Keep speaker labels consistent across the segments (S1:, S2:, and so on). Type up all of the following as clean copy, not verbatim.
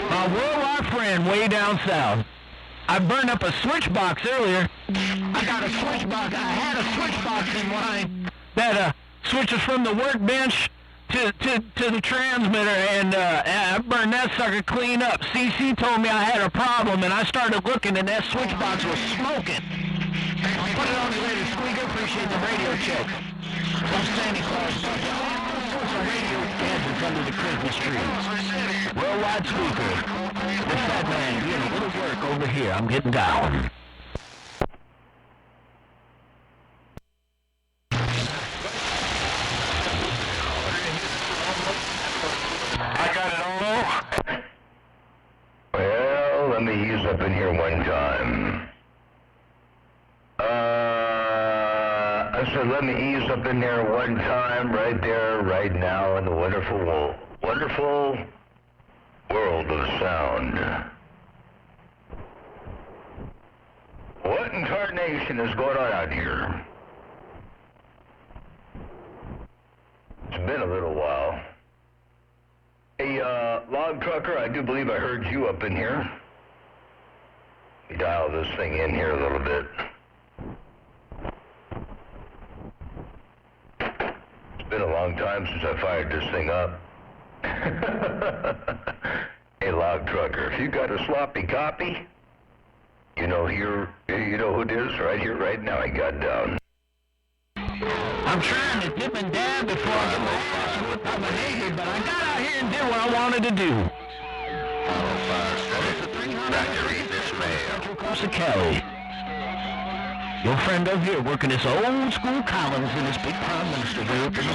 S1: My worldwide friend way down south. I burned up a switch box earlier. I got a switch box. I had a switch box in line that switches from the workbench to the transmitter, and I burned that sucker clean up. CC told me I had a problem, and I started looking, and that switch box was smoking. Put it on the later, Squeaker. Appreciate the radio check. From Santa Claus. Radio gadgets under the Christmas tree. Worldwide Squeaker. The fat man doing a little work over here. I'm getting down. I got it all.
S2: Well, let me ease up in here one time. I said let me ease up in there one time, right there, right now, in the wonderful world of sound. What in tarnation is going on out here? It's been a little while. Hey, log trucker, I do believe I heard you up in here. Let me dial this thing in here a little bit. It's been a long time since I fired this thing up. Hey, log trucker, if you got a sloppy copy, you know who it is, right here, right now. I got down.
S1: I'm trying to dip and dab before I get my ass whipped by my neighbor, but I got out here and did what I wanted to do. Central Coast of Cali. Your friend over here working this old school Collins and this big prime minister working the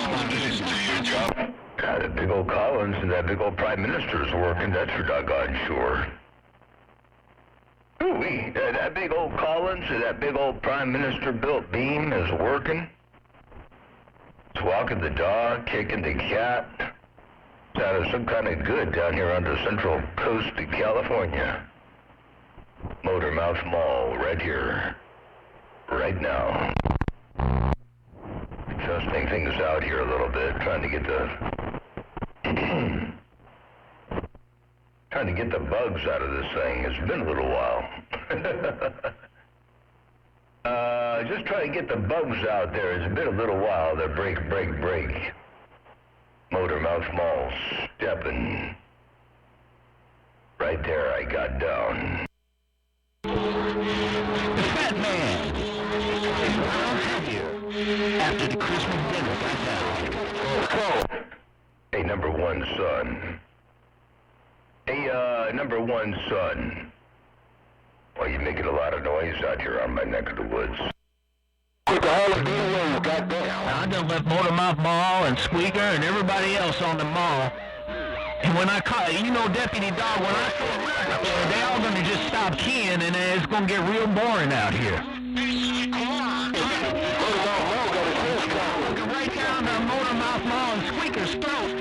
S2: that big old Collins and that big old prime minister's working, that's for doggone sure. Ooh-wee, that big old Collins and that big old prime minister built beam is working. It's walking the dog, kicking the cat. It's out of some kind of good down here on the central coast of California. Motormouth Mall, right here, right now. Adjusting things out here a little bit, trying to get the bugs out of this thing. It's been a little while. Just trying to get the bugs out there. It's been a little while. They're break. Motormouth Mall, stepping. Right there, I got down.
S1: The fat man is around heavier after the Christmas dinner got down.
S2: Whoa. Hey, number one son. Hey, number one son. Well, you're making a lot of noise out here on my neck of the woods. Quit the hell of the way you got down.
S1: I done left Motormouth Mall and Squeaker and everybody else on the mall. And when I call, Deputy Dog, when I throw around up there, they all gonna just stop keying and it's gonna get real boring out here. Right down to Motormouth Mall and Squeaker's throat.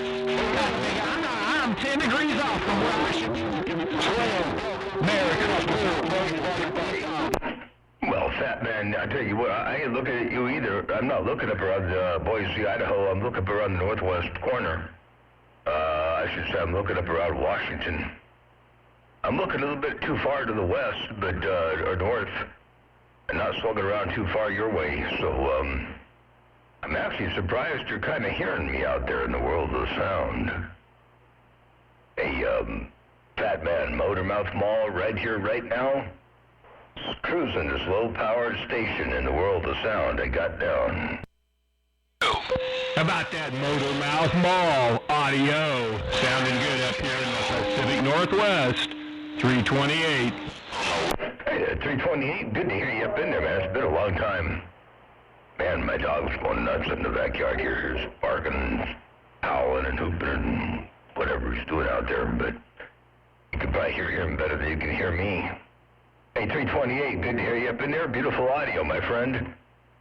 S1: I'm 10 degrees off from where I should be. Merry Christmas.
S2: Well, fat man, I tell you what, I ain't looking at you either. I'm not looking up around Boise, Idaho. I'm looking up around the northwest corner. I should say I'm looking up around Washington. I'm looking a little bit too far to the west, but or north, and not swung around too far your way. So I'm actually surprised you're kind of hearing me out there in the world of sound. Hey, fat man, Motormouth Mall, right here, right now. Cruising this low-powered station in the world of sound. I got down.
S3: About that Motormouth Mall audio. Sounding good up here in the Pacific Northwest. 328.
S2: Hey, 328. Good to hear you up in there, man. It's been a long time. Man, my dog's going nuts in the backyard here. He's barking and howling and hooping and whatever he's doing out there. But you can probably hear him better than you can hear me. Hey, 328. Good to hear you up in there. Beautiful audio, my friend.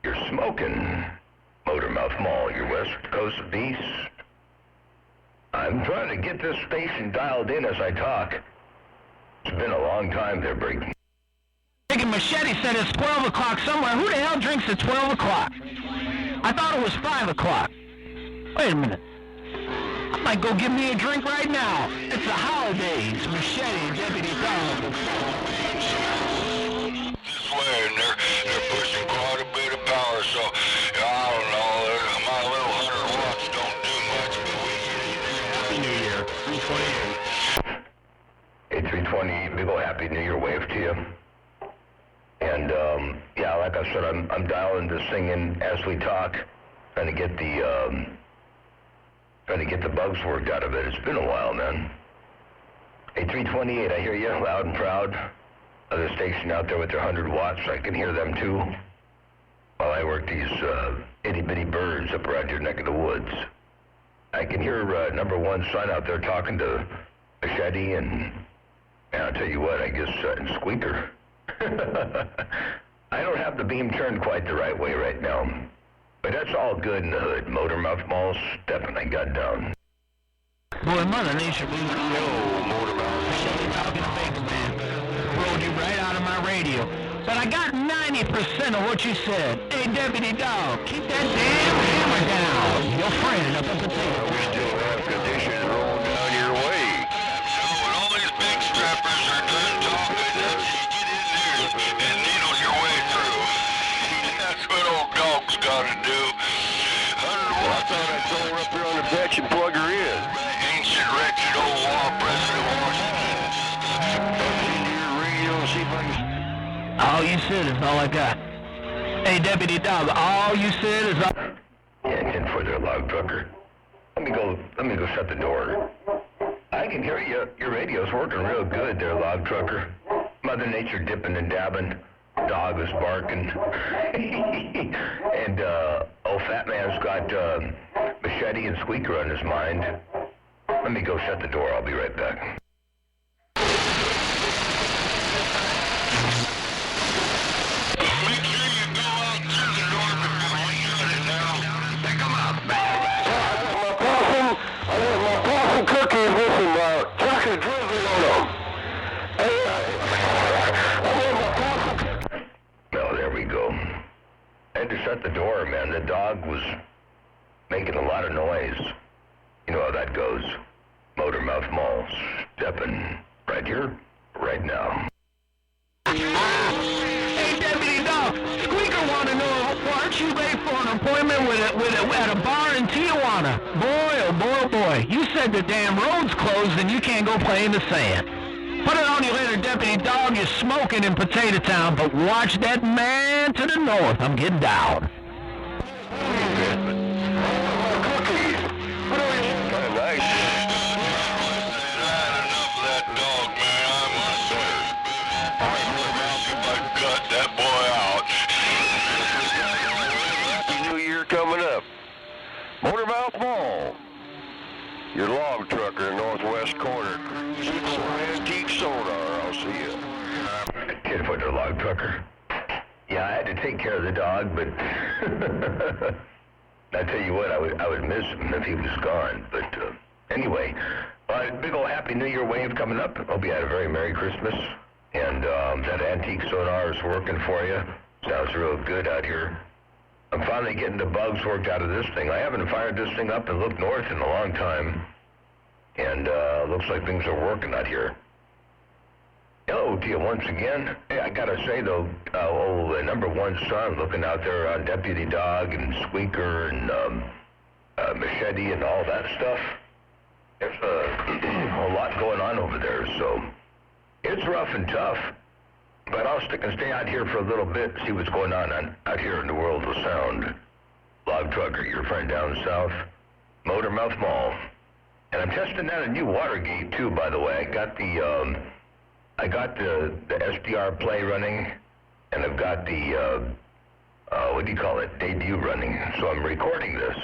S2: You're smoking. Motormouth Mall, your West Coast beast. I'm trying to get this station dialed in as I talk. It's been a long time there, breaking.
S1: Freaking Machete said it's 12 o'clock somewhere. Who the hell drinks at 12 o'clock? I thought it was 5 o'clock. Wait a minute. I might go give me a drink right now. It's the holidays. Machete, Deputy Dog.
S4: This way, and they're pushing quite a bit of power, so I don't know. My little 100 watts don't do much, but we
S3: Happy New Year. 328.
S2: Hey, 320, big ol' Happy New Year wave to you. And, yeah, like I said, I'm dialing this thing in as we talk, trying to get the bugs worked out of it. It's been a while, man. Hey, 328, I hear you loud and proud. Other station out there with their 100 watts, I can hear them too. While I work these itty-bitty birds up around your neck of the woods. I can hear number one son out there talking to Machete and I'll tell you what, I guess, and Squeaker. I don't have the beam turned quite the right way right now. But that's all good in the hood. Motor mouth mall stepping, I got down.
S1: Boy, Mother Nature blew through.
S4: Yo, motor mouth.
S1: Machete talking to Bacon Man. Rolled you right out of my radio. But I got 90% of what you said. Hey, Deputy Dog, keep that damn hammer down. Your friend up at the table.
S4: We still have conditions rolling down your way. So when all these big strappers are done talking, you get in there and needle your way through. That's what old dog's gotta do. 100 watts. I thought I'd throw her up here on the bench and plug her in. Ancient, wretched old law President Washington. Into your radio and see if I can...
S1: All you said is all I got. Hey, Deputy Dog, all you said is all...
S2: Yeah, 10 for their log trucker. Let me go shut the door. I can hear you. Your radio's working real good there, log trucker. Mother Nature dipping and dabbing. Dog is barking. And, old fat man's got, Machete and Squeaker on his mind. Let me go shut the door. I'll be right back.
S4: Make sure you go out through the door before we shut it down. Pick 'em up, man. I got my possum cookies with some chocolate drizzle on them.
S2: Oh, there we go. I had to shut the door, man. The dog was making a lot of noise. You know how that goes. Motor mouth mall stepping right here, right now.
S1: Hey, Deputy Dog, Squeaker want to know, aren't you late for an appointment at a bar in Tijuana? Boy, oh boy, oh boy. You said the damn road's closed and you can't go play in the sand. Put it on you later, Deputy Dog. You're smoking in Potato Town, but watch that man to the north. I'm getting down.
S4: Motormouth Mall. Your log trucker, northwest corner, cruising for antique sonar. I'll see you.
S2: 10-footer log trucker. Yeah, I had to take care of the dog, but I tell you what, I would miss him if he was gone. But anyway, big old Happy New Year wave coming up. Hope you had a very Merry Christmas. And that antique sonar is working for you. Sounds real good out here. I'm finally getting the bugs worked out of this thing. I haven't fired this thing up and looked north in a long time. And looks like things are working out here. Hello to you once again. Hey, I gotta say though, number one son looking out there on Deputy Dog and Squeaker and Machete and all that stuff. There's a lot going on over there, so it's rough and tough. But I'll stick and stay out here for a little bit, see what's going on out here in the world of sound. Log trucker, your friend down south, Motormouth Mall. And I'm testing out a new water gate too, by the way. I got the SDR play running, and I've got the debut running. So I'm recording this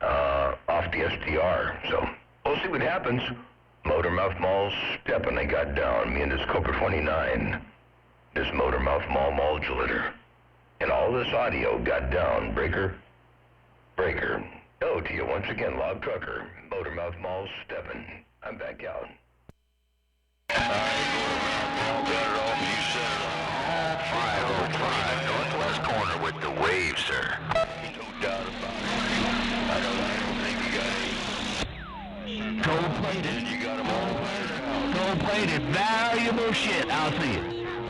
S2: off the SDR. So we'll see what happens. Motormouth Mall stepping, I got down. Me and this Cobra 29. This Motormouth Mall modulator. And all this audio got down. Breaker. Hello to you once again, log trucker. Motormouth Mall stepping. I'm back out.
S4: All got it off. You said it all. 505 northwest corner with the wave, sir. No doubt about it. I don't think you got any gold plated. You got them all wired out.
S1: gold plated, valuable shit. I'll see you.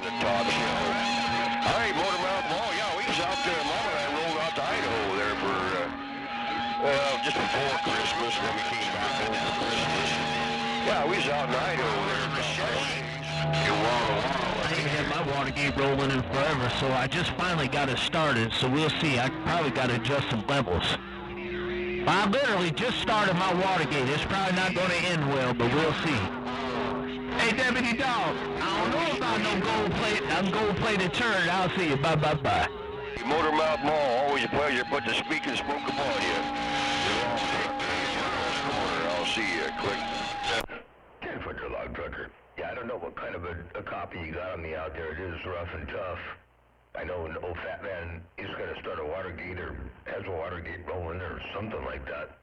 S4: The top shelf. All right, Motormouth Mall. Yeah, we was out there. Mom and I rolled out to Idaho there for, just before Christmas. Then we came back home for Christmas. Yeah, we was out in Idaho there.
S1: I ain't had my Watergate rolling in forever, so I just finally got it started, so we'll see. I probably got to adjust some levels. I literally just started my Watergate. It's probably not going to end well, but we'll see. Hey, Deputy Dog, I don't know about no gold-plated turd. I'll see you. Bye.
S4: Motormouth Mall, always a pleasure. Put the speak and spoke upon you. I'll see you. Click.
S2: 10-footer log trucker. Yeah, I don't know what kind of a copy you got on me out there. It is rough and tough. I know an old fat man is going to start a Watergate or has a Watergate rolling or something like that.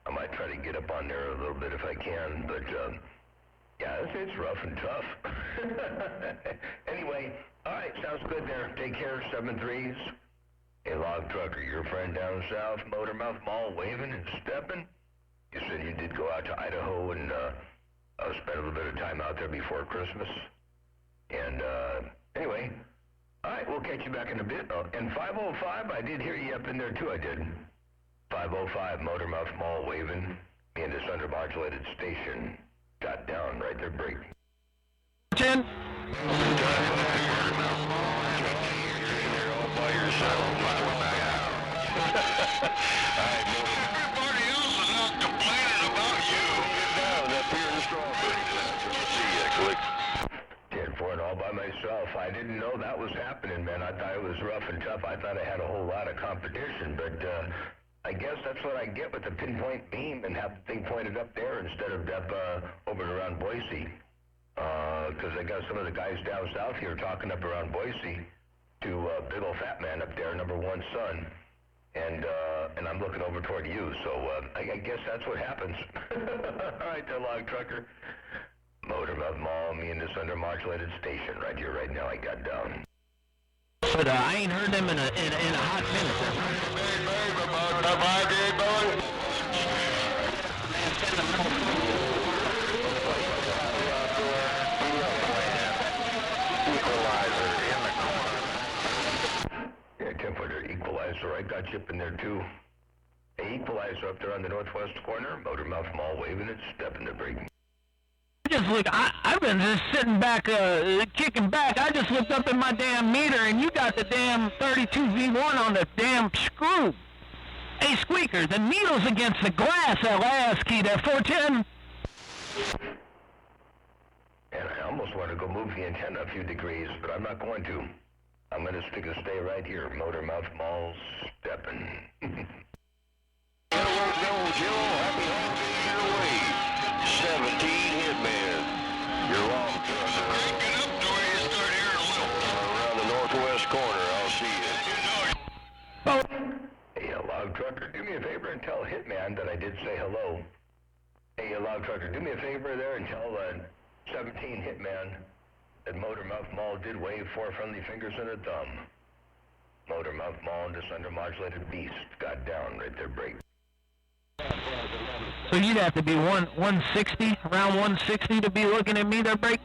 S2: I might try to get up on there a little bit if I can, but yeah, it's rough and tough. Anyway, all right, sounds good there. Take care, 7-3s. Hey, log trucker, your friend down south, Motormouth Mall, waving and stepping. You said you did go out to Idaho and spend a little bit of time out there before Christmas. And anyway, all right, we'll catch you back in a bit. And 505, I did hear you up in there too, I did. 505, Motormouth Mall waving. Me and this undermodulated station got down right there, break.
S1: 10.
S4: Everybody else is not complaining about you. Get down up here in the strawberry. See ya, click.
S2: 10-4 and all by myself. I didn't know that was happening, man. I thought it was rough and tough. I thought I had a whole lot of competition, but I guess that's what I get with the pinpoint beam and have the thing pointed up there instead of up over and around Boise. Because I got some of the guys down south here talking up around Boise to big old fat man up there, number one son, and I'm looking over toward you. So I guess that's what happens. All right, there, log trucker. Motormouth Mall, me and this undermodulated station right here, right now. I got down.
S1: But I ain't heard them in a hot minute.
S2: Yeah, 10-footer equalizer. I got you up in there too. Hey, equalizer up there on the northwest corner. Motormouth Mall waving it, stepping the brake.
S1: I've been just sitting back, kicking back. I just looked up in my damn meter, and you got the damn 32V1 on the damn screw. Hey, Squeaker, the needle's against the glass, that last key, that 410.
S2: And I almost want to go move the antenna a few degrees, but I'm not going to. I'm going to stay right here. Motormouth Mall stepping.
S4: Hello, Joe. Happy holidays your way. 17 Hitman. You're long trucker. Crank it up to where you start hearing a little. Around the northwest corner. I'll see you.
S2: Hey, log trucker, do me a favor and tell Hitman that I did say hello. Hey, log trucker, do me a favor there and tell 17 Hitman that Motormouth Mall did wave 4 friendly fingers and a thumb. Motormouth Mall and this undermodulated beast got down right there, break.
S1: So you'd have to be 160, around 160 to be looking at me there, break?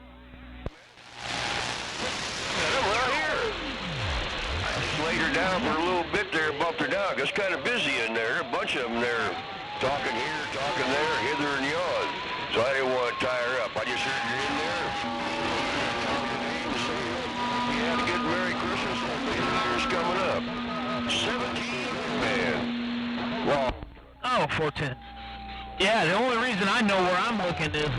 S4: I'm right here. I just laid her down for a little bit there, bumped her down. It's kind of busy in there. A bunch of them there, talking here, talking there, hither and yon. So I didn't want to tie her up. I just heard you in there. You had a good Merry Christmas. New Year's coming up. 17, man. Well.
S1: Oh, 410. Yeah, the only reason I know where I'm looking is,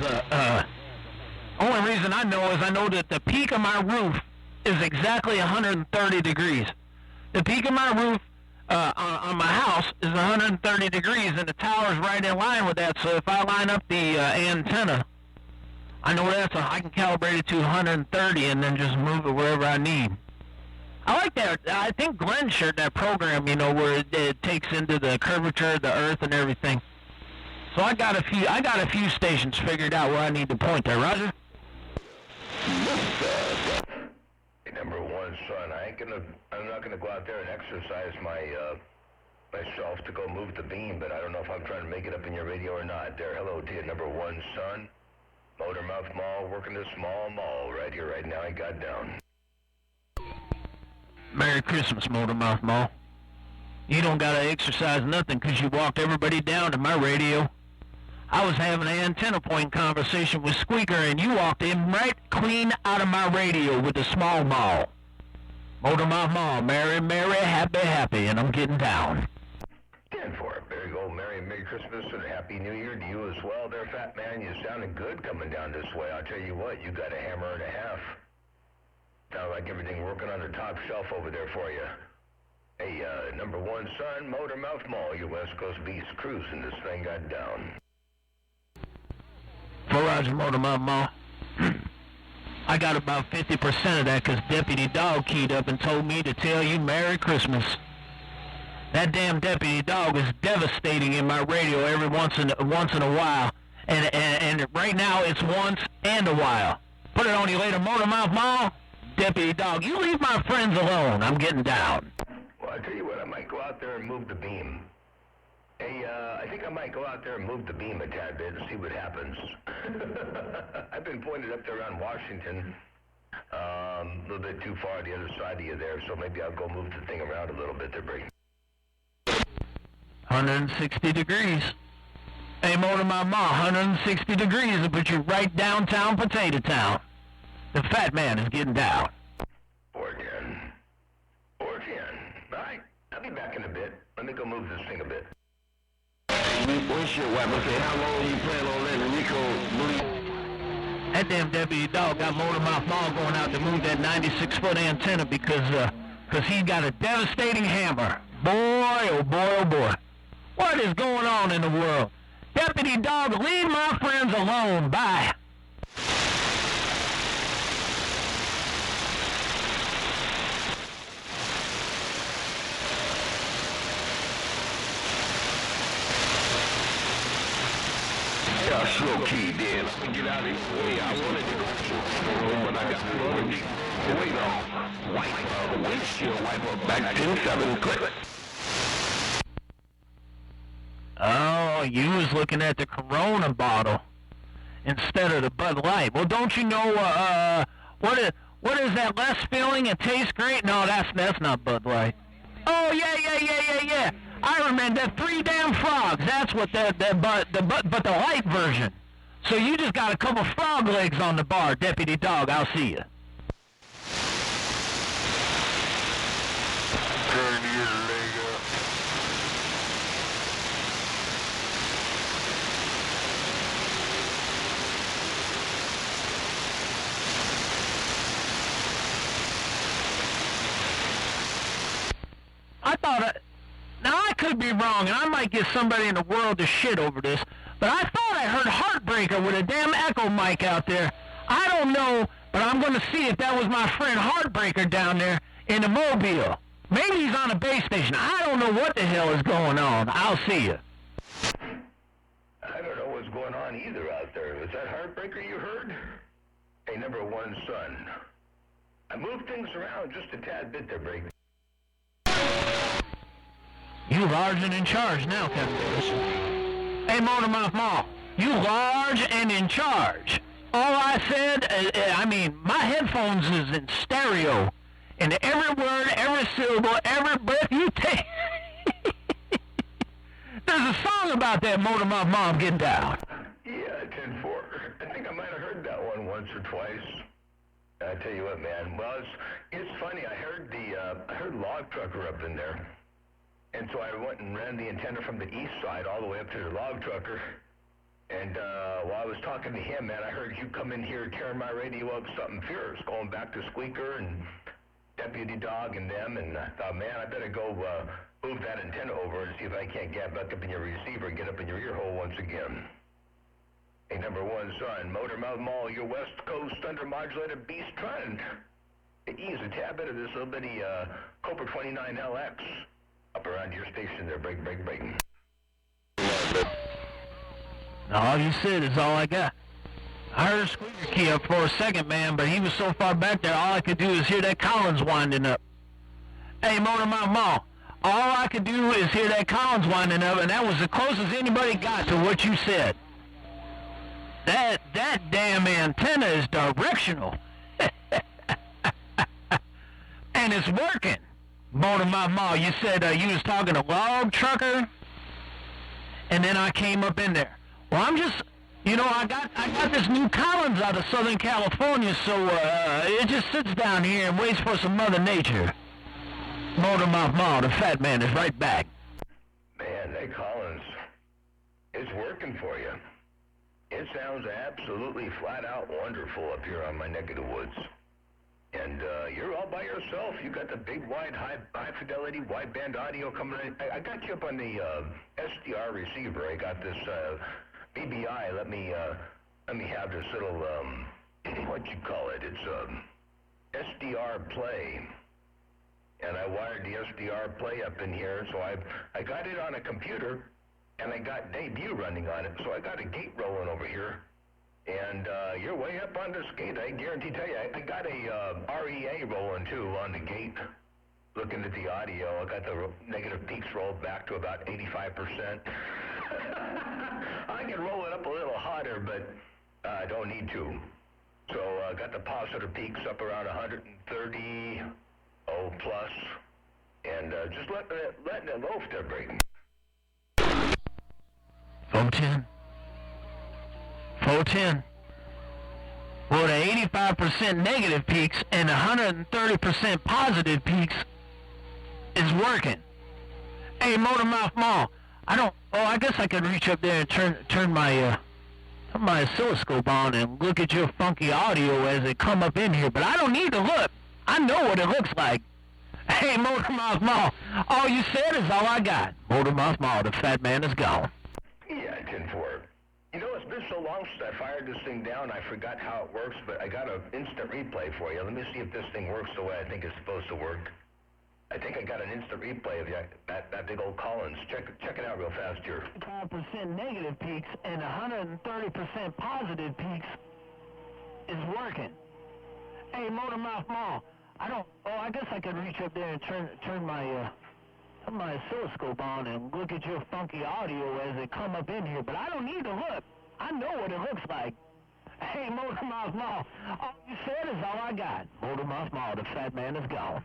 S1: only reason I know is I know that the peak of my roof is exactly 130 degrees. The peak of my roof on my house is 130 degrees, and the tower's right in line with that, so if I line up the antenna, I know I can calibrate it to 130 and then just move it wherever I need. I like that. I think Glenn shared that program, you know, where it takes into the curvature of the earth and everything. So I got a few stations figured out where I need to point there. Roger.
S2: Hey, number one son, I'm not gonna go out there and exercise myself to go move the beam, but I don't know if I'm trying to make it up in your radio or not. There, hello to you, number one son. Motormouth Mall, working the small mall right here, right now. I got down.
S1: Merry Christmas, Motormouth Mall. You don't gotta exercise nothing 'cause you walked everybody down to my radio. I was having an antenna point conversation with Squeaker, and you walked in right clean out of my radio with the small mall. Motormouth Mall, merry, merry, happy, happy, and I'm getting down.
S2: 10-4. There you go. Merry Christmas and Happy New Year to you as well there, fat man. You sounding good coming down this way. I'll tell you what, you got a hammer and a half. Sounds like everything working on the top shelf over there for you. Hey, number one son, Motormouth Mall, your West Coast Beast cruising. This thing got down.
S1: For Roger, Motormouth Mall. I got about 50% of that 'cause Deputy Dog keyed up and told me to tell you Merry Christmas. That damn Deputy Dog is devastating in my radio every once in a while. And right now it's once and a while. Put it on you later, Motormouth Mall. Deputy Dog, you leave my friends alone. I'm getting down.
S2: Well, I tell you what, I might go out there and move the beam. Hey, I think I might go out there and move the beam a tad bit and see what happens. I've been pointed up there around Washington, a little bit too far the other side of you there, so maybe I'll go move the thing around a little bit there, Brady.
S1: 160 degrees. Hey, Motormouth Mall, 160 degrees will put you right downtown Potato Town. The fat man is getting down.
S2: 410. 410. All right, I'll be back in a bit. Let me go move this thing a bit.
S4: Windshield wiper, say how long you plan on letting Rico bleed?
S1: That damn Deputy Dog got Motormouth Mall going out to move that 96-foot antenna because he got a devastating hammer. Boy, oh boy, oh boy. What is going on in the world? Deputy Dog, leave my friends alone. Bye.
S4: Yeah, slow key then. I can get out of his way. I wanted to go to the room, but I got to deep. Wait on. Wipe the windshield wiper back 10-7 click.
S1: Oh, you was looking at the Corona bottle instead of the Bud Light. Well, don't you know what is that less filling? It tastes great. No, that's not Bud Light. Oh yeah. I remember that 3 damn frogs. That's what but the light version. So you just got a couple frog legs on the bar, Deputy Dog. I'll see you.
S4: Turn your leg up.
S1: I thought, now I could be wrong, and I might get somebody in the world to shit over this, but I thought I heard Heartbreaker with a damn echo mic out there. I don't know, but I'm going to see if that was my friend Heartbreaker down there in the Mobile. Maybe he's on a base station. I don't know what the hell is going on. I'll see you.
S2: I don't know what's going on either out there. Was that Heartbreaker you heard? Hey, number one son. I moved things around just a tad bit there, Brady.
S1: You large and in charge now, Captain Wilson. Hey, Motormouth Mall, you large and in charge. All I said, my headphones is in stereo. And every word, every syllable, every breath you take. There's a song about that, Motormouth Mall, getting down.
S2: Yeah, 10-4. I think I might have heard that one once or twice. I tell you what, man. Well, it's funny. I heard log trucker up in there. And so I went and ran the antenna from the east side all the way up to the log trucker. And while I was talking to him, man, I heard you come in here tearing my radio up something fierce, going back to Squeaker and Deputy Dog and them. And I thought, man, I better go move that antenna over and see if I can't get back up in your receiver and get up in your ear hole once again. Hey, number one son, Motormouth Mall, your West Coast undermodulated beast trying to ease a tad bit of this little bitty Cobra 29LX. Up around your station there, break.
S1: All you said is all I got. I heard a squeaker key up for a second, man, but he was so far back there, all I could do is hear that Collins winding up. Hey, Motormouth Mall, all I could do is hear that Collins winding up, and that was the closest anybody got to what you said. That damn antenna is directional. And it's working. Motor Mouth Ma, you said you was talking to log trucker, and then I came up in there. Well, I'm just, I got this new Collins out of Southern California, so it just sits down here and waits for some Mother Nature. Motor Mouth Ma, the fat man, is right back.
S2: Man, that Collins is working for you. It sounds absolutely flat out wonderful up here on my neck of the woods. And you're all by yourself. You got the big, wide, high fidelity, wideband audio coming in. I got you up on the SDR receiver. I got this BBI. Let me have this little what you call it? It's SDR play. And I wired the SDR play up in here, so I got it on a computer, and I got debut running on it. So I got a gate rolling over here. And you're way up on this gate, I guarantee tell you. I got a REA rolling, too, on the gate. Looking at the audio, I got the negative peaks rolled back to about 85%. I can roll it up a little hotter, but I don't need to. So I got the positive peaks up around 130, plus. And just letting it low if they're breaking.
S1: 410. 410. Well, the 85% negative peaks and 130% positive peaks is working. Hey, Motor Mouth Ma, I guess I could reach up there and turn my oscilloscope on and look at your funky audio as it come up in here, but I don't need to look. I know what it looks like. Hey, Motor Mouth Ma, all you said is all I got. Motor Mouth Ma, the fat man is gone.
S2: Yeah, 10-4. It's been so long since I fired this thing down, I forgot how it works, but I got an instant replay for you. Let me see if this thing works the way I think it's supposed to work. I think I got an instant replay of that big old Collins. Check it out real fast here.
S1: 5% negative peaks and 130% positive peaks is working. Hey, Motor Mouth Ma, I guess I could reach up there and turn my oscilloscope on and look at your funky audio as it come up in here, but I don't need to look. I know what it looks like. Hey, Motor Mouth Ma, all you said is all I got. Motor Mouth Ma, the fat man is gone.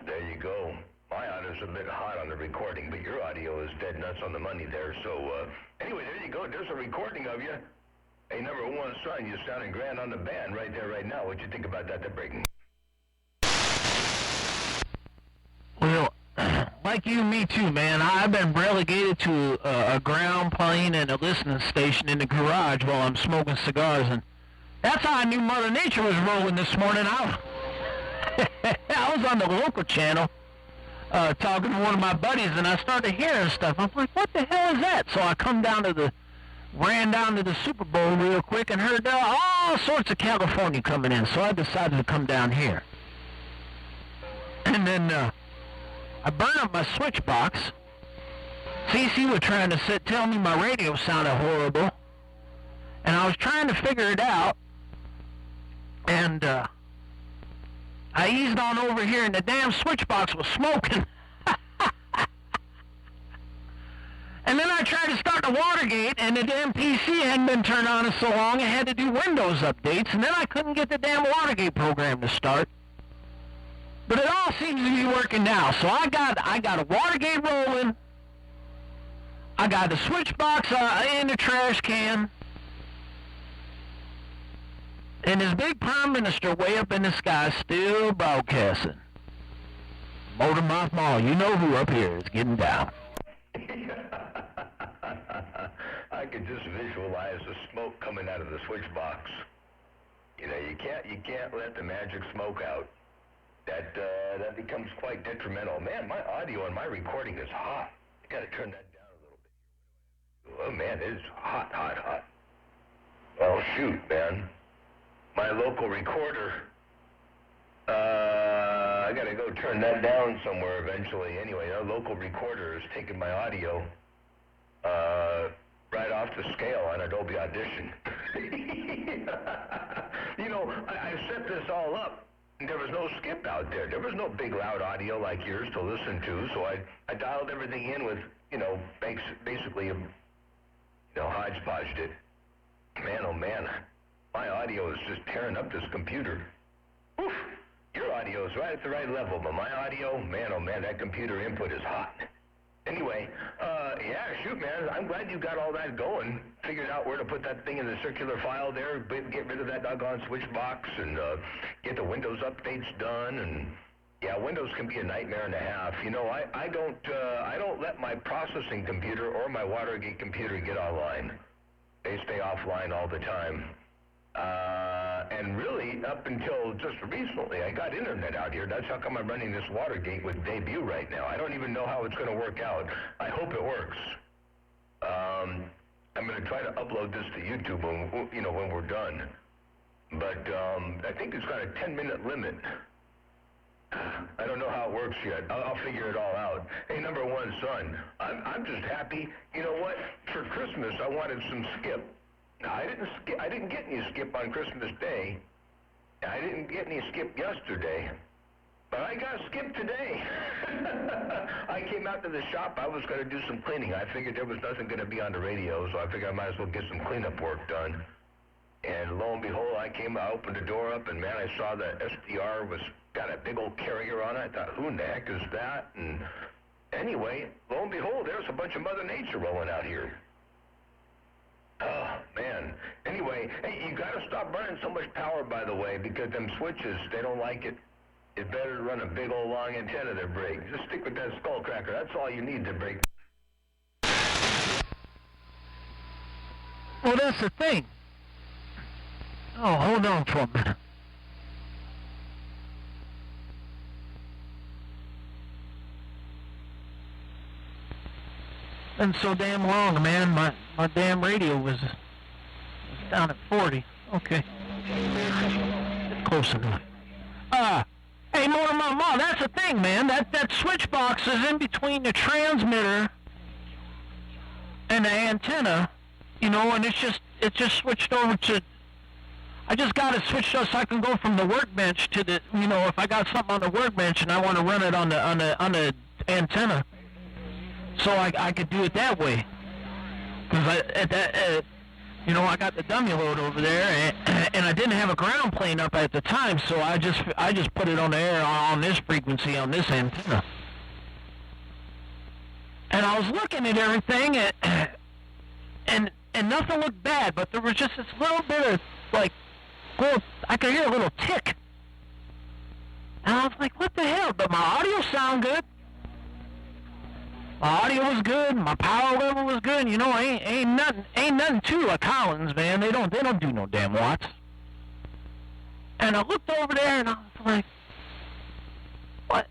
S2: There you go. My audio's a bit hot on the recording, but your audio is dead nuts on the money there. So, anyway, there you go. There's a recording of you. Hey, number one son, you're sounding grand on the band right there, right now. What you think about that, the breaking?
S1: Well, like you, me too, man. I've been relegated to a ground plane and a listening station in the garage while I'm smoking cigars, and that's how I knew Mother Nature was rolling this morning. I was on the local channel talking to one of my buddies, and I started hearing stuff. I'm like, what the hell is that? So I ran down to the Super Bowl real quick and heard all sorts of California coming in, so I decided to come down here. And then I burned up my switch box. CC was trying to tell me my radio sounded horrible, and I was trying to figure it out, and I eased on over here, and the damn switch box was smoking. And then I tried to start the Watergate, and the damn PC hadn't been turned on in so long, I had to do Windows updates, and then I couldn't get the damn Watergate program to start. But it all seems to be working now. So I got a Watergate rolling. I got the switch box in the trash can. And this big Prime Minister way up in the sky still broadcasting. Motor Mouth Ma, you know who up here is getting down.
S2: I could just visualize the smoke coming out of the switch box. You can't let the magic smoke out. That becomes quite detrimental. Man, my audio and my recording is hot. I gotta turn that down a little bit. Oh man, it is hot, hot, hot. Well, shoot, man. My local recorder, I gotta go turn that down somewhere eventually. Anyway, our local recorder is taking my audio right off the scale on Adobe Audition. I set this all up. There was no skip out there. There was no big loud audio like yours to listen to, so I dialed everything in with, basically, hodgepodged it. Man, oh man, my audio is just tearing up this computer. Oof, your audio is right at the right level, but my audio, man, oh man, that computer input is hot. Anyway, yeah, shoot, man, I'm glad you got all that going. Figured out where to put that thing in the circular file there, get rid of that doggone switch box, and get the Windows updates done, and yeah, Windows can be a nightmare and a half. You know, I don't let my processing computer or my Watergate computer get online. They stay offline all the time. And really, up until just recently, I got internet out here. That's how come I'm running this Watergate with Debut right now. I don't even know how it's going to work out. I hope it works. I'm going to try to upload this to YouTube when we're done. But I think it's got a 10-minute limit. I don't know how it works yet. I'll figure it all out. Hey, number one, son, I'm just happy. You know what? For Christmas, I wanted some skip. Now, I didn't get any skip on Christmas Day. I didn't get any skip yesterday. But I got skip today. I came out to the shop. I was going to do some cleaning. I figured there was nothing going to be on the radio, so I figured I might as well get some cleanup work done. And lo and behold, I opened the door up, and man, I saw the SDR got a big old carrier on it. I thought, who in the heck is that? And anyway, lo and behold, there's a bunch of Mother Nature rolling out here. Oh, man. Anyway, hey, you got to stop running so much power, by the way, because them switches, they don't like it. It's better to run a big old long antenna to break. Just stick with that skull cracker. That's all you need to break.
S1: Well, that's the thing. Oh, hold on for a minute. Been so damn long, man. My damn radio was down at 40. Okay. It's close enough. Hey, Ma, that's the thing, man. That switch box is in between the transmitter and the antenna, and it's just switched over to. I just got it switched so I can go from the workbench to the, if I got something on the workbench and I want to run it on the antenna, so I could do it that way. Because I got the dummy load over there, and I didn't have a ground plane up at the time, so I just put it on the air on this frequency on this antenna. And I was looking at everything, and nothing looked bad, but there was just this little bit of I could hear a little tick. And I was like, what the hell? But my audio sound good. My audio was good. My power level was good. Ain't nothing to a Collins, man. They don't do no damn watts. And I looked over there and I was like, what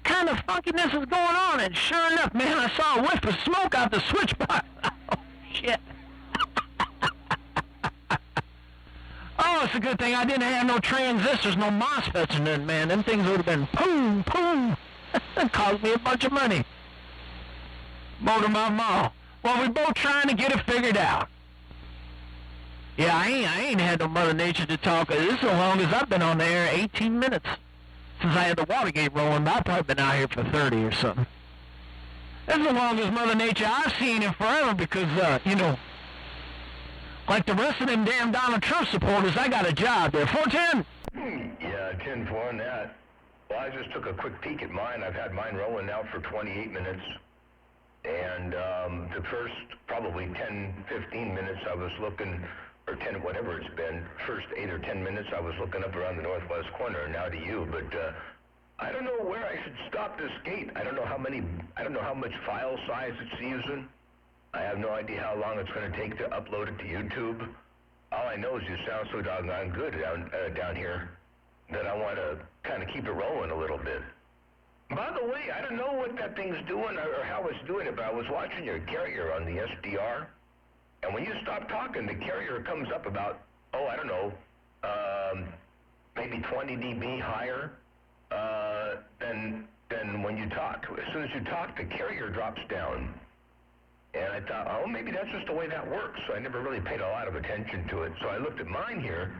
S1: kind of funkiness is going on? And sure enough, man, I saw a whiff of smoke out the switch box. Oh, shit. Oh, it's a good thing I didn't have no transistors, no MOSFETs or nothing, man. Them things would have been boom, boom. That cost me a bunch of money. Motor my mom. Well, we're both trying to get it figured out. Yeah, I ain't had no Mother Nature to talk. This is the longest I've been on the air, 18 minutes. Since I had the Watergate rolling, I've probably been out here for 30 or something. This is the longest Mother Nature I've seen in forever because, like the rest of them damn Donald Trump supporters, I got a job there. 410?
S2: Yeah, 10-4 on that. Well, I just took a quick peek at mine. I've had mine rolling now for 28 minutes. And the first probably 10, 15 minutes I was looking, or 10, whatever it's been, first 8 or 10 minutes I was looking up around the northwest corner, now to you. But I don't know where I should stop this gate. I don't know how much file size it's using. I have no idea how long it's going to take to upload it to YouTube. All I know is you sound so doggone good down here that I want to kind of keep it rolling a little bit. By the way, I don't know what that thing's doing or how it's doing it, but I was watching your carrier on the SDR, and when you stop talking, the carrier comes up about, maybe 20 dB higher than when you talk. As soon as you talk, the carrier drops down. And I thought, maybe that's just the way that works. So I never really paid a lot of attention to it. So I looked at mine here,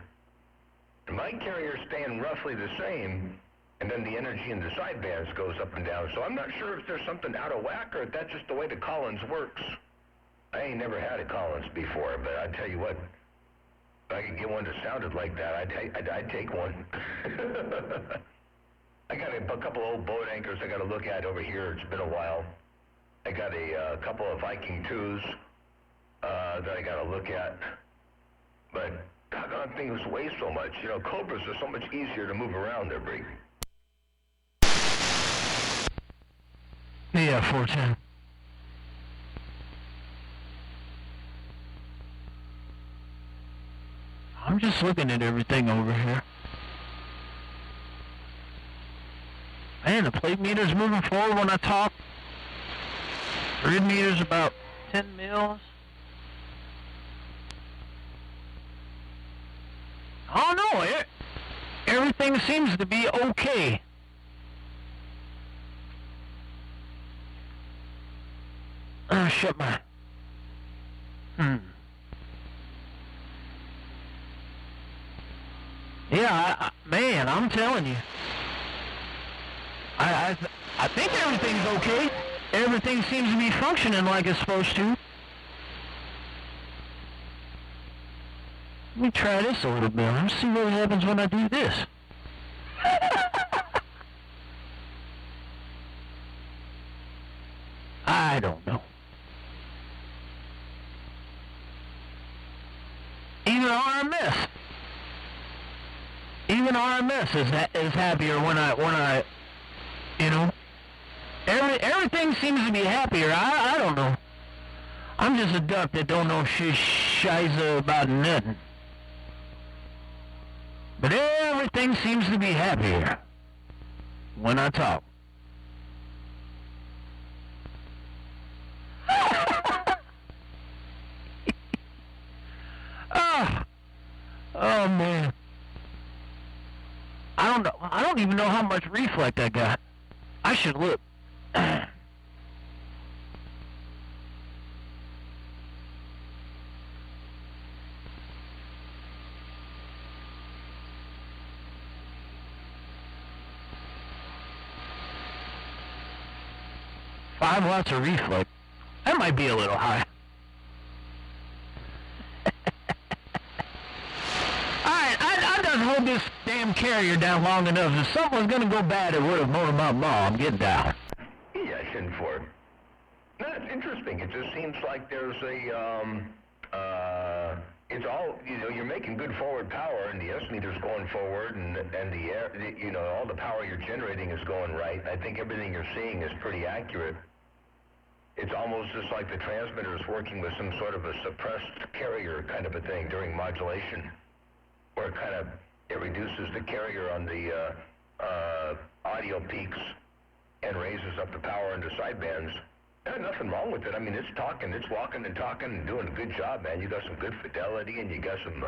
S2: and my carrier's staying roughly the same, and then the energy in the sidebands goes up and down. So I'm not sure if there's something out of whack or if that's just the way the Collins works. I ain't never had a Collins before, but I tell you what, if I could get one that sounded like that, I'd take one. I got a couple old boat anchors I got to look at over here. It's been a while. I got a couple of Viking 2s that I got to look at. But doggone things weigh so much. You know, Cobras are so much easier to move around. They're big.
S1: Yeah, 410. I'm just looking at everything over here. Man, the plate meter's moving forward when I talk. Grid meter's about 10 mils. Oh no, everything seems to be okay. Shut my... Yeah, man, I'm telling you. I think everything's okay. Everything seems to be functioning like it's supposed to. Let me try this a little bit. Let's see what happens when I do this. I don't know. Even RMS is happier when I you know, everything seems to be happier. I don't know. I'm just a duck that don't know shiza about nothing. But everything seems to be happier when I talk. Oh man. I don't even know how much reflect I got. I should look. 5 watts of reflect. That might be a little high. Alright, I done hold this damn carrier down long enough. If something was gonna go bad, it would have motored my mom. I'm getting down.
S2: Yeah, I shouldn't for it. No, it's interesting. It just seems like there's it's all, you know, you're making good forward power, and the S meter's going forward, and the air, you know, all the power you're generating is going right. I think everything you're seeing is pretty accurate. It's almost just like the transmitter is working with some sort of a suppressed carrier kind of a thing during modulation, where it reduces the carrier on the audio peaks and raises up the power into sidebands. There's nothing wrong with it. I mean, it's talking, it's walking and talking and doing a good job, man. You got some good fidelity, and you got some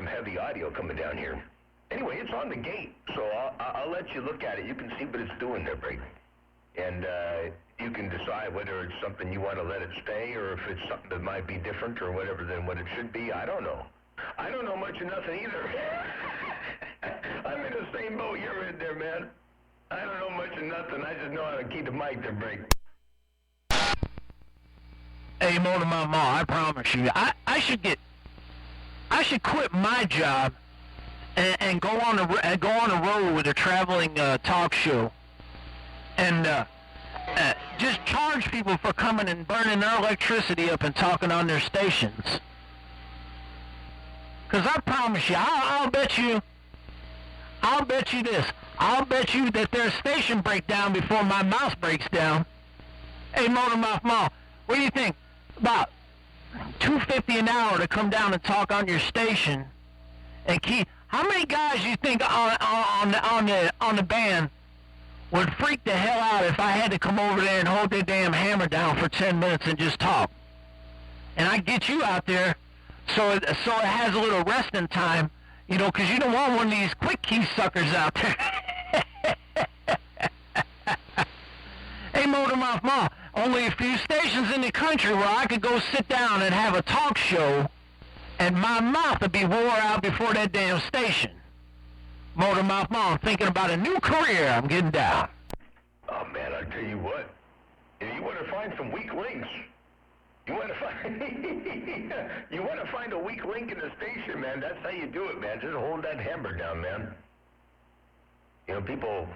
S2: heavy audio coming down here. Anyway, it's on the gate, so I'll let you look at it. You can see what it's doing there, Brady. And you can decide whether it's something you want to let it stay, or if it's something that might be different or whatever than what it should be. I don't know. I don't know much of nothing either. I'm in the same boat you're in there, man. I don't know much of nothing. I just know how to keep the mic to break.
S1: Hey, Mona Mama, I promise you, I should quit my job and go on a road with a traveling talk show, and just charge people for coming and burning their electricity up and talking on their stations. 'Cause I promise you, I'll bet you this. I'll bet you that their station break down before my mouse breaks down. Hey, Motor Mouth Ma, what do you think? About $2.50 an hour to come down and talk on your station, and keep. How many guys you think on the band would freak the hell out if I had to come over there and hold their damn hammer down for 10 minutes and just talk? And I get you out there, so it has a little resting time, you know, 'cause you don't want one of these quick key suckers out there. Hey, Motor Mouth Ma, only a few stations in the country where I could go sit down and have a talk show, and my mouth would be wore out before that damn station. Motor Mouth Ma, I'm thinking about a new career. I'm getting down.
S2: Oh, man, I tell you what. If you want to find some weak links, You want to find you want to find a weak link in the station, man. That's how you do it, man. Just hold that hammer down, man. You know, people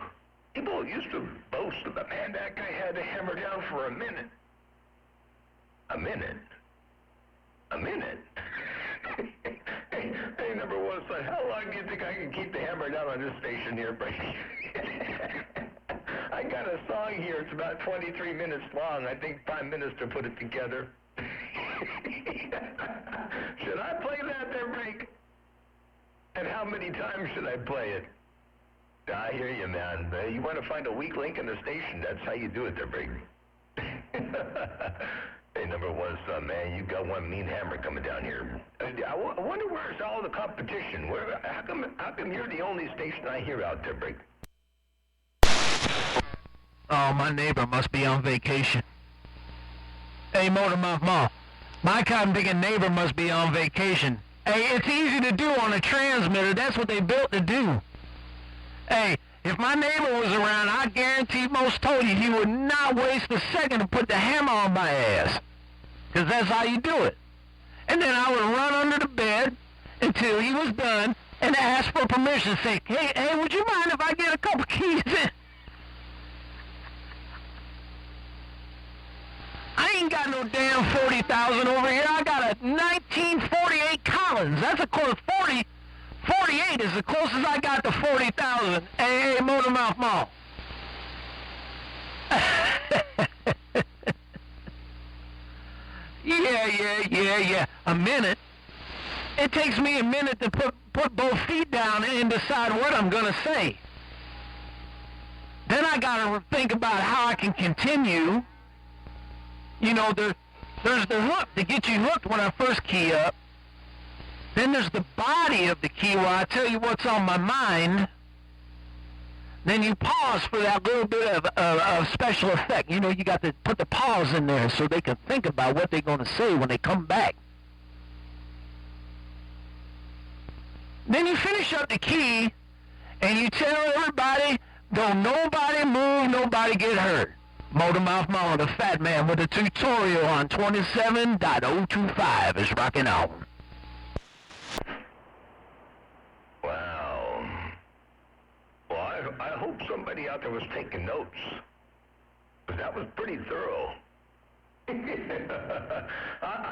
S2: used to boast about, man, that guy had the hammer down for a minute. A minute? A minute? Hey, number one son, how long do you think I can keep the hammer down on this station here, Brady? I got a song here. It's about 23 minutes long. I think Prime Minister put it together. Should I play that there, Brady? And how many times should I play it? I hear you, man. You want to find a weak link in the station, that's how you do it there, Brady. Hey, number one son, man, you got one mean hammer coming down here. I wonder where's all the competition? How come you're the only station I hear out there, Brady?
S1: Oh, my neighbor must be on vacation. Hey, Motormouth Ma, my cotton-picking neighbor must be on vacation. Hey, it's easy to do on a transmitter. That's what they built to do. Hey, if my neighbor was around, I guarantee most told you he would not waste a second to put the hammer on my ass. Because that's how you do it. And then I would run under the bed until he was done and ask for permission. Say, hey, would you mind if I get a couple keys in? I ain't got no damn 40,000 over here. I got a 1948 Collins. That's a close 40. 48 is the closest I got to 40,000. Hey, Motormouth Ma. Yeah. A minute. It takes me a minute to put both feet down and decide what I'm going to say. Then I got to think about how I can continue. You know, there's the hook to get you hooked when I first key up. Then there's the body of the key where I tell you what's on my mind. Then you pause for that little bit of special effect. You know, you got to put the pause in there so they can think about what they're going to say when they come back. Then you finish up the key, and you tell everybody, don't nobody move, nobody get hurt. Motormouth Ma, the fat man with a tutorial on 27.025 is rocking on.
S2: Wow. Well, I hope somebody out there was taking notes, because that was pretty thorough. I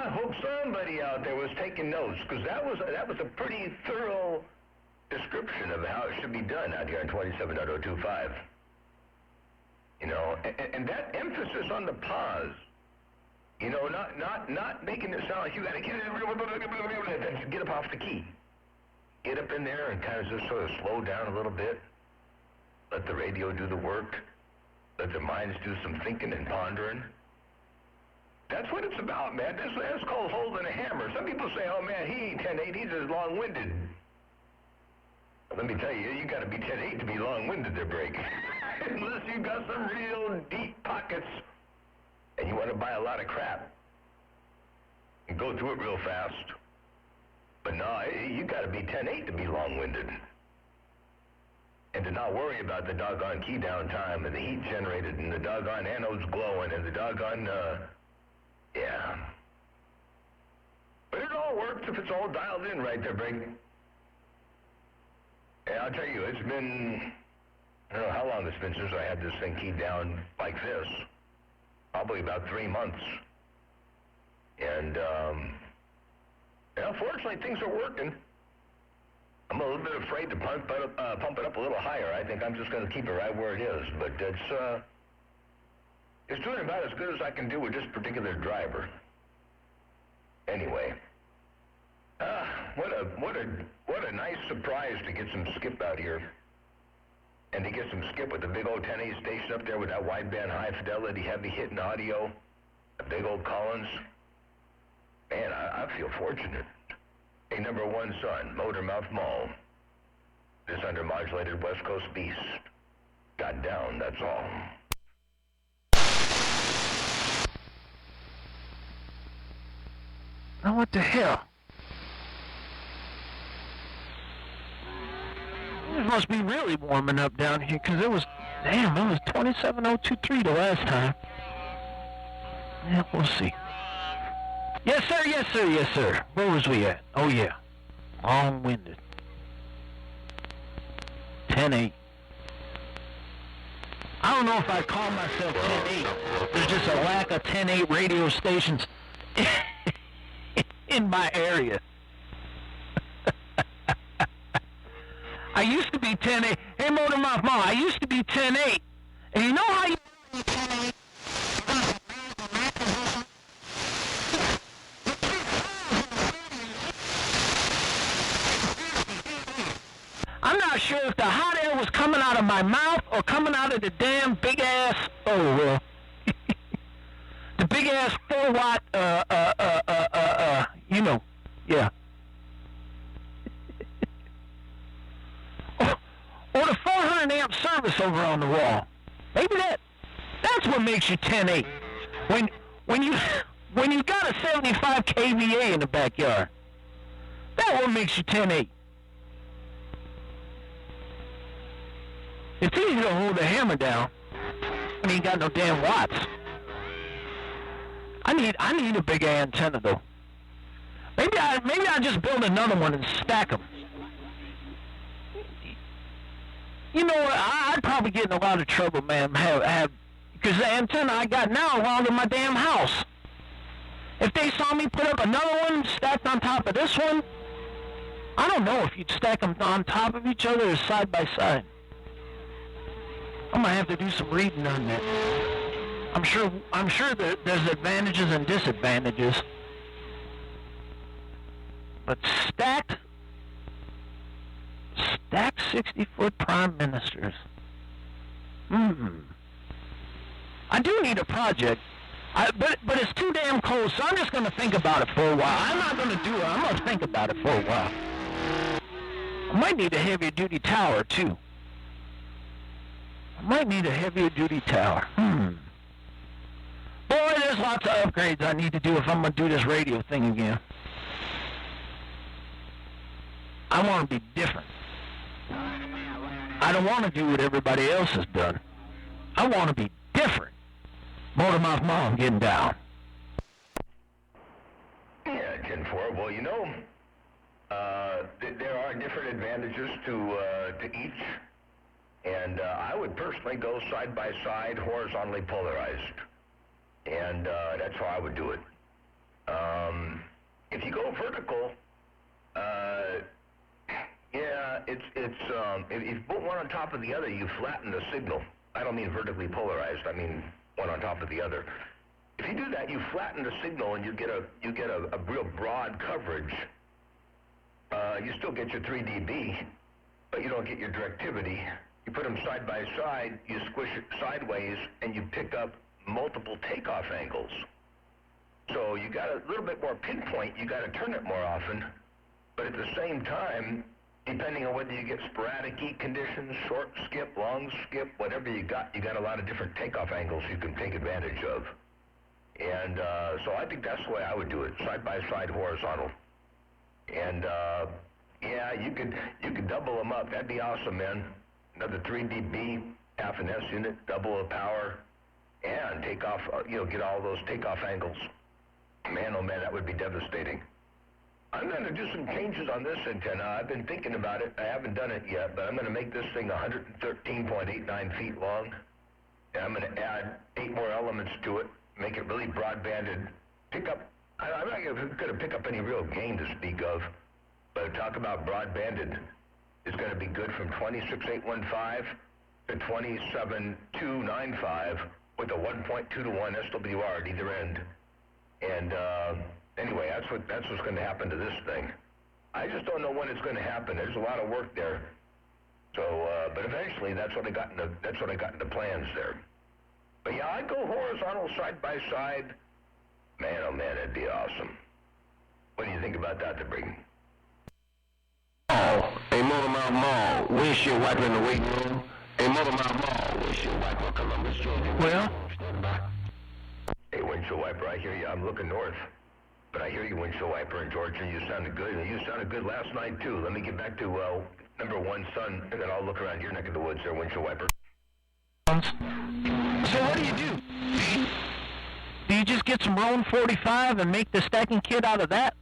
S2: hope somebody out there was taking notes, because that was a pretty thorough description of how it should be done out here in 27.025. You know, and that emphasis on the pause. You know, not making it sound like you got to get up off the key. Get up in there and kind of just sort of slow down a little bit. Let the radio do the work. Let their minds do some thinking and pondering. That's what it's about, man. That's called holding a hammer. Some people say, oh, man, he ain't 10-8. He's just long-winded. Let me tell you, you got to be 10-8 to be long-winded there, Break. Unless you got some real deep pockets and you want to buy a lot of crap and go through it real fast. But no, you got to be 10-8 to be long-winded. And to not worry about the doggone key down time and the heat generated and the doggone anodes glowing and the doggone, yeah. But it all works if it's all dialed in right there, Brady. Yeah, I'll tell you, it's been, I don't know how long it's been since I had this thing keyed down like this. Probably about 3 months. And, fortunately, things are working. I'm a little bit afraid to pump it up a little higher. I think I'm just going to keep it right where it is. But it's doing about as good as I can do with this particular driver. Anyway, what a nice surprise to get some skip out here, and to get some skip with the big old 10A station up there with that wideband high fidelity heavy hitting audio, a big old Collins. Man, I feel fortunate. Hey, number one son, Motormouth Mall. This undermodulated West Coast beast. Got down, that's all.
S1: Now what the hell? It must be really warming up down here, because it was 27.023 the last time. Yeah, we'll see. Yes, sir, yes, sir, yes, sir. Where was we at? Oh, yeah. Long-winded. 10-8. I don't know if I'd call myself 10-8. There's just a lack of 10-8 radio stations in my area. I used to be 10-8. Hey, Motor Mouth Ma, I used to be 10-8. And you know how you... I'm not sure if the hot air was coming out of my mouth or coming out of the damn big-ass... Oh, well... the big-ass 4-watt, you know, yeah. Or the 400-amp service over on the wall. Maybe that's what makes you 10-8. When you got a 75 kVA in the backyard. That's what makes you 10-8. It's easy to hold the hammer down when you ain't got no damn watts. I need a big antenna though. Maybe I just build another one and stack them. You know what? I'd probably get in a lot of trouble, man. Because the antenna I got now around in my damn house. If they saw me put up another one stacked on top of this one, I don't know if you'd stack them on top of each other or side by side. I'm gonna have to do some reading on that. I'm sure that there's advantages and disadvantages. But stacked 60-foot prime ministers. I do need a project. But it's too damn cold, so I'm just going to think about it for a while. I'm not going to do it. I'm going to think about it for a while. I might need a heavier duty tower, too. Boy, there's lots of upgrades I need to do if I'm going to do this radio thing again. I want to be different. I don't want to do what everybody else has done. I want to be different. Motor Mouth Mom getting down.
S2: Yeah, 10-4. Well, you know, there are different advantages to each. And I would personally go side by side, horizontally polarized. And that's how I would do it. If you go vertical, yeah, if you put one on top of the other, you flatten the signal. I don't mean vertically polarized. I mean one on top of the other. If you do that, you flatten the signal and you get a real broad coverage. You still get your 3 dB, but you don't get your directivity. You put them side by side, you squish it sideways, and you pick up multiple takeoff angles. So you got a little bit more pinpoint. You got to turn it more often, but at the same time, depending on whether you get sporadic heat conditions, short skip, long skip, whatever you got a lot of different takeoff angles you can take advantage of. And so I think that's the way I would do it, side by side, horizontal. And yeah, you could double them up. That'd be awesome, man. Another 3 dB, half an S unit, double the power, and take off, get all those takeoff angles. Man, oh man, that would be devastating. I'm going to do some changes on this antenna. I've been thinking about it. I haven't done it yet, but I'm going to make this thing 113.89 feet long. And I'm going to add 8 more elements to it, make it really broadbanded. I'm not going to pick up any real gain to speak of, but talk about broadbanded is going to be good from 26815 to 27295 with a 1.2 to 1 SWR at either end. And anyway, that's what's going to happen to this thing. I just don't know when it's going to happen. There's a lot of work there. So, but eventually, that's what I got in the plans there. But yeah, I'd go horizontal side by side. Man, oh man, that'd be awesome. What do you think about that, to bring?
S4: Oh, a Motor Mouth Mall, windshield wiper in the waiting room. A Motor Mouth Mall, windshield wiper, Columbus, Georgia.
S1: Well,
S2: hey, windshield wiper, I hear you. I'm looking north. But I hear you, windshield wiper in Georgia. You sounded good. And you sounded good last night, too. Let me get back to number 1, Sun, and then I'll look around your neck of the woods there, windshield wiper.
S1: So what do? Do you you just get some Roan 45 and make the stacking kit out of that?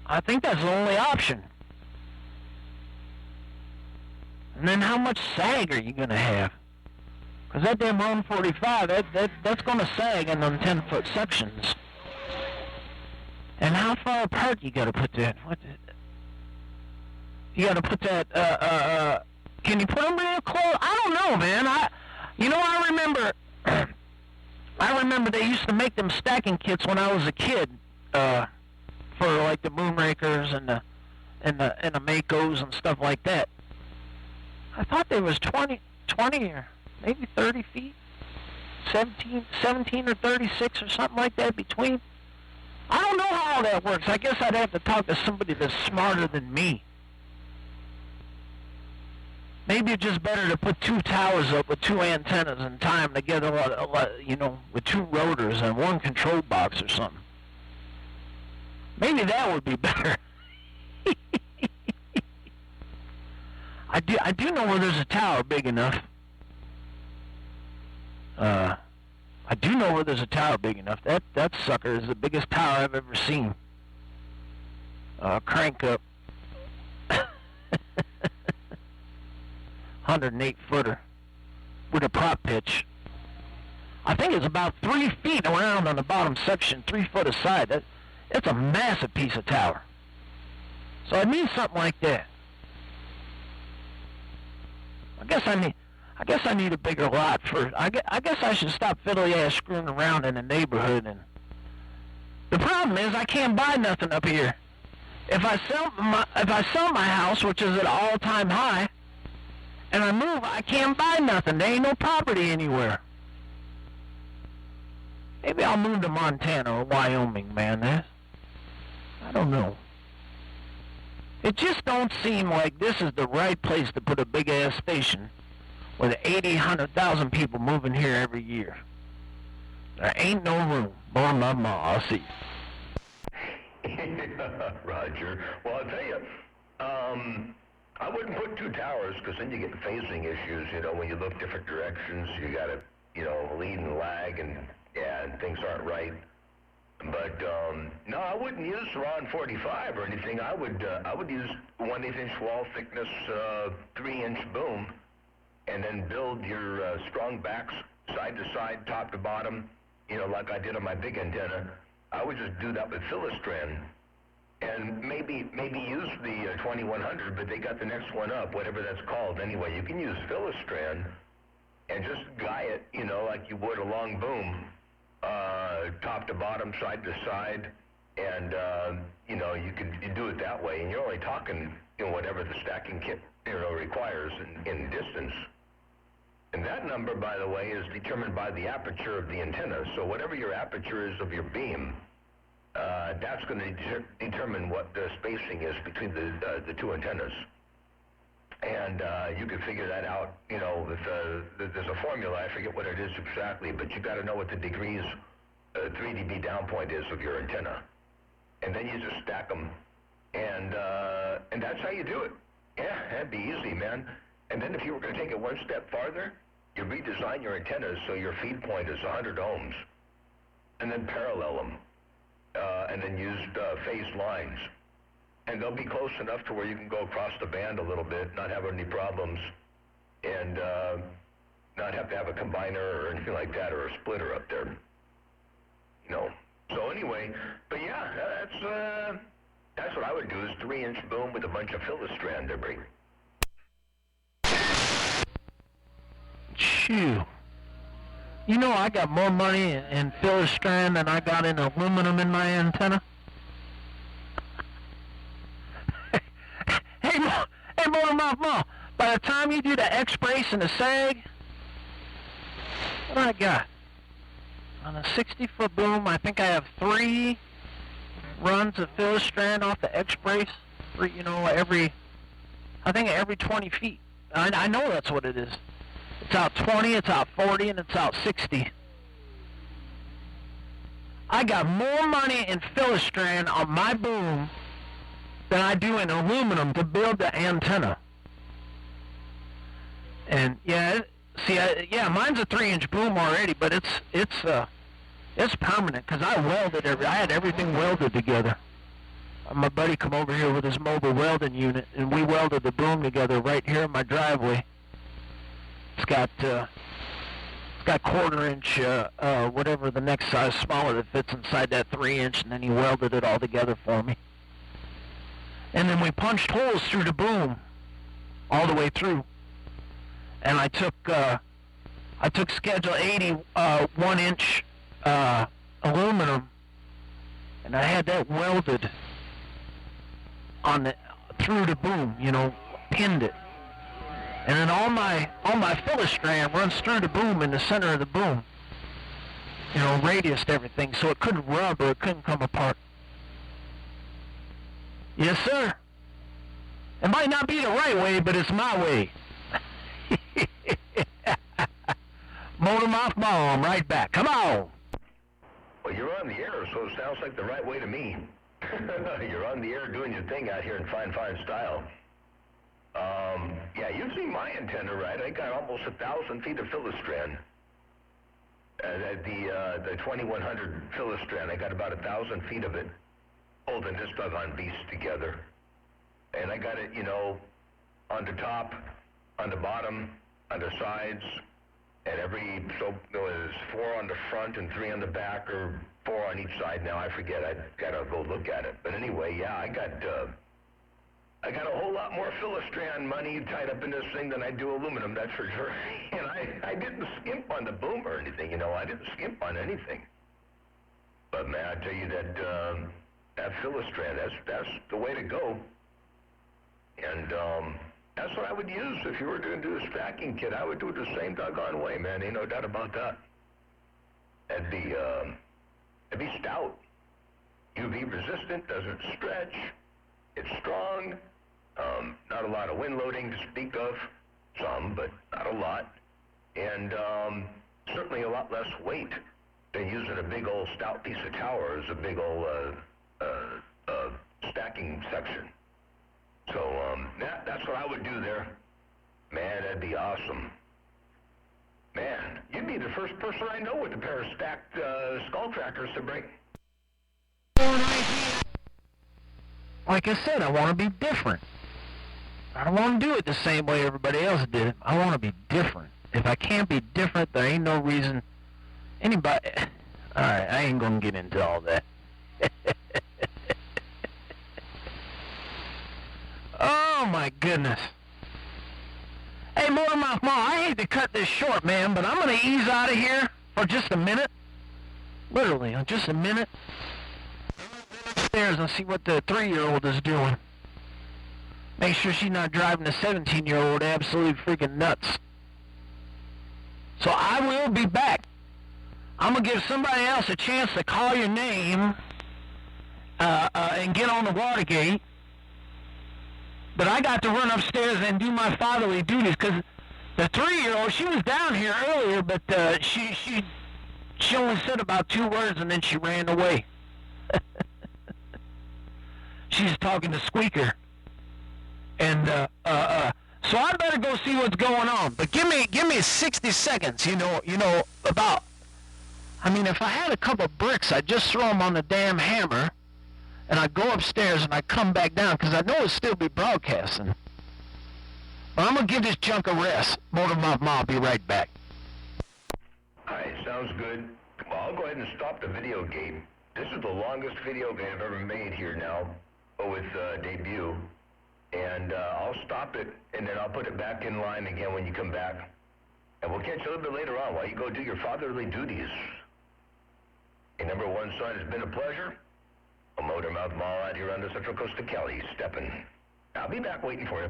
S1: I think that's the only option. And then how much sag are you going to have? Because that damn Roan 45, that's going to sag in them 10-foot sections. And how far apart you got to put that? You got to put that, can you put them real close? I don't know, man. I remember they used to make them stacking kits when I was a kid, for like the Moonrakers and the Makos and stuff like that. I thought they was 20 or maybe 30 feet, 17 or 36 or something like that between. I don't know how all that works. I guess I'd have to talk to somebody that's smarter than me. Maybe it's just better to put 2 towers up with 2 antennas and tie them together, with 2 rotors and 1 control box or something. Maybe that would be better. I do know where there's a tower big enough. I do know where there's a tower big enough. That sucker is the biggest tower I've ever seen. Crank up. 108-footer with a prop pitch. I think it's about 3 feet around on the bottom section, 3 foot aside. That's a massive piece of tower. So I need something like that. I guess I need a bigger lot first. I guess I should stop fiddly-ass screwing around in the neighborhood. And the problem is I can't buy nothing up here. If I sell my house, which is at an all-time high, and I move, I can't buy nothing. There ain't no property anywhere. Maybe I'll move to Montana or Wyoming, man. I don't know. It just don't seem like this is the right place to put a big-ass station with 80, 100,000 people moving here every year. There ain't no room. Boy, my ma, I'll see.
S2: Roger. Well, I'll tell you, I wouldn't put 2 towers because then you get phasing issues. When you look different directions, you got to, lead and lag, and things aren't right. But no, I wouldn't use Ron 45 or anything. I would use 1/8-inch wall thickness 3-inch boom, and then build your strong backs side to side, top to bottom. Like I did on my big antenna. I would just do that with Philistran. And maybe use the 2100, but they got the next one up, whatever that's called. Anyway, you can use Philistran and just guy it, like you would a long boom, top to bottom, side to side, and you do it that way. And you're only talking, whatever the stacking kit, requires in distance. And that number, by the way, is determined by the aperture of the antenna. So whatever your aperture is of your beam, that's going to determine what the spacing is between the 2 antennas. And you can figure that out, with there's a formula, I forget what it is exactly, but you got to know what the degrees 3 dB down point is of your antenna. And then you just stack them, and that's how you do it. Yeah, that'd be easy, man. And then if you were going to take it one step farther, you redesign your antennas so your feed point is 100 ohms, and then parallel them. And then use phased lines. And they'll be close enough to where you can go across the band a little bit, not have any problems, and not have to have a combiner or anything like that, or a splitter up there. So anyway, but yeah, that's what I would do, is 3-inch boom with a bunch of Philistran debris.
S1: Phew. I got more money in Philistran than I got in aluminum in my antenna. Hey, Ma, by the time you do the X-brace and the sag, what I got? On a 60-foot boom, I think I have 3 runs of Philistran off the X-brace. Every 20 feet. I know that's what it is. It's out 20, it's out 40, and it's out 60. I got more money in Philistran on my boom than I do in aluminum to build the antenna. And mine's a 3-inch boom already, but it's It's permanent because I welded I had everything welded together. My buddy come over here with his mobile welding unit, and we welded the boom together right here in my driveway. It's got 1/4 inch, whatever the next size smaller that fits inside that 3-inch, and then he welded it all together for me. And then we punched holes through the boom all the way through. And I took schedule 80 1-inch aluminum, and I had that welded on through the boom, pinned it. And then all my filler strand runs through the boom in the center of the boom. Radiused everything so it couldn't rub or it couldn't come apart. Yes, sir. It might not be the right way, but it's my way. Motor mouth mom, right back. Come on.
S2: Well, you're on the air, so it sounds like the right way to me. You're on the air doing your thing out here in fine style. Yeah, you've seen my antenna, right? I got almost 1,000 feet of filostrand. The 2100 filostrand, I got about 1,000 feet of it, holding this doggone beast together. And I got it, on the top, on the bottom, on the sides, and there's 4 on the front and 3 on the back, or 4 on each side. Now I forget. I gotta go look at it. But anyway, yeah, I got a whole lot more filostrand money tied up in this thing than I do aluminum. That's for sure. And I didn't skimp on the boom or anything. I didn't skimp on anything. But man, I tell you that filostrand, that's the way to go. And that's what I would use if you were going to do a stacking kit. I would do it the same doggone way, man. Ain't no doubt about that. It'd be stout. UV resistant, doesn't stretch. It's strong. Not a lot of wind loading to speak of. Some, but not a lot. And certainly a lot less weight than using a big old stout piece of tower as a big old stacking section. So that's what I would do there. Man, that'd be awesome. Man, you'd be the first person I know with a pair of stacked skull trackers to bring.
S1: Like I said, I want to be different. I don't want to do it the same way everybody else did it. I want to be different. If I can't be different, there ain't no reason anybody... Alright, I ain't going to get into all that. Oh my goodness. Hey, Motormouth Ma, I hate to cut this short, man, but I'm going to ease out of here for just a minute. Literally, just a minute. Upstairs and see what the 3-year-old is doing. Make sure she's not driving the 17-year-old absolutely freaking nuts. So I will be back. I'm going to give somebody else a chance to call your name and get on the Watergate. But I got to run upstairs and do my fatherly duties because the 3-year-old, she was down here earlier, but she only said about 2 words and then she ran away. She's talking to Squeaker. And so I better go see what's going on. But give me 60 seconds, about. I mean, if I had a couple of bricks, I'd just throw them on the damn hammer, and I'd go upstairs and I'd come back down, because I know it'll still be broadcasting. But I'm going to give this junk a rest. Motormouth Ma, I'll be right back.
S2: All right, sounds good. Well, I'll go ahead and stop the video game. This is the longest video game I've ever made here now with debut. And I'll stop it, and then I'll put it back in line again when you come back. And we'll catch you a little bit later on while you go do your fatherly duties. Hey, number one son, it's been a pleasure. A Motormouth Ma out here on the Central Coast of Cali, stepping. I'll be back waiting for you.